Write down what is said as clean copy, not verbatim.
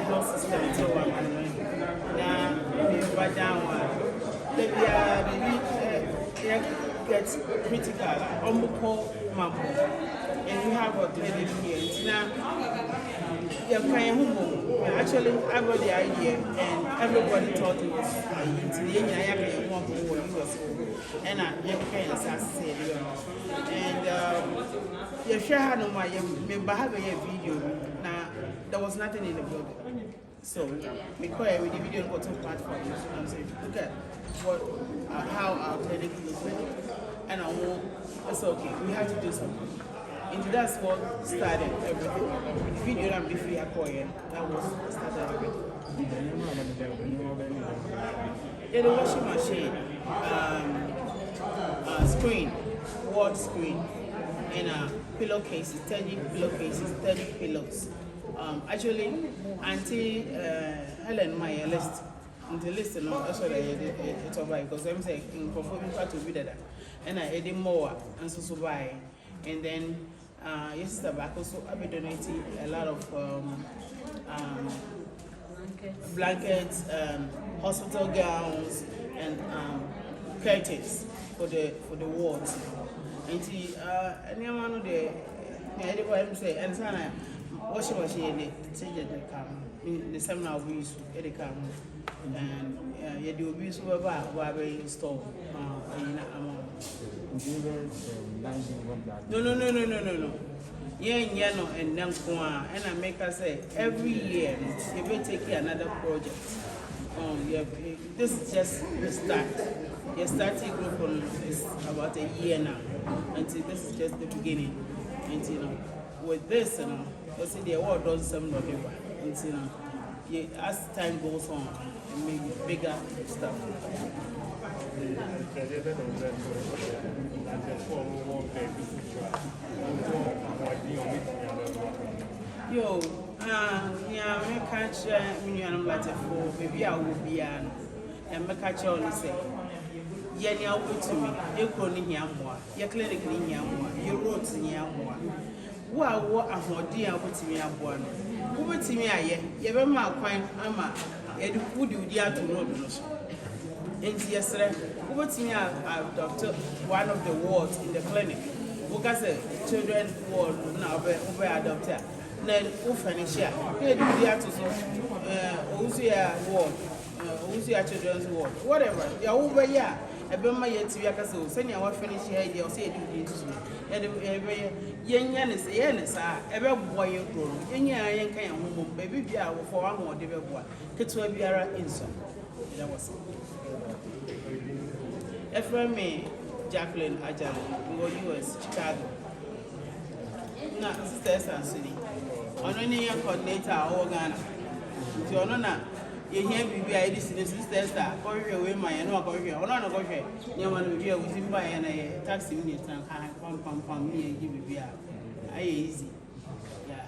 health system to gets critical, and we have a clinic here. Now, actually, I got the idea, and everybody thought it was and I and you share no my video. Now, there was nothing in the building. So, because with the video got some platform, I'm saying, look at how our clinic looks like. And I want, it's okay, we have to do something. And that's what started everything. The video I'm before that was started everything. The washing machine, screen, wall screen, and pillowcases, 30 pillowcases, 30 pillows. Actually, Auntie Helen, my list, the list, and also it's over because I'm saying in performing part to be that, and I added more and so buy, and then yesterday back also I've been donating a lot of blankets, hospital gowns, and curtains for the wards. And see, anyone of the everybody say and sana. Washing machine, they come in the seminar we use it come and you do abuse over where store. No. Yeah, no, and then and I make her say every year you will take another project. This is just the start. Your starting group is about a year now, and this is just the beginning. And with this, you see the award does some of it, and as time goes on, it makes bigger stuff. Yo, yeah, I catch me and I'm for maybe I will be and catch all say. Yeah, you go to me, you call in here more, your clinic in here more, your roads in here more. What a more dear with me, one. Who would see me? I ever mark fine, Amma, and who do you dare to know? And yesterday, who would see me? I've doctor one of the wards in the clinic. Who got a children ward now over a doctor. Then who finish here? Here do the to who's your ward, who's your children's ward, whatever. You're over here. I bet my yet to be a castle, send you what finish here, you'll say it to me. And young is ever boy you grow. Young can woman, baby, be out for one more develop. Kids will be a insult. That was it. F.M.A. Jacqueline Ajay, US, Chicago. Not sisters and city. On any young coordinator or Ghana. To honor. You hear me be a sisters that go away my and not go here. Or not go here. You want to be here with him by a taxi in it and come me and give me beer. I easy. Yeah.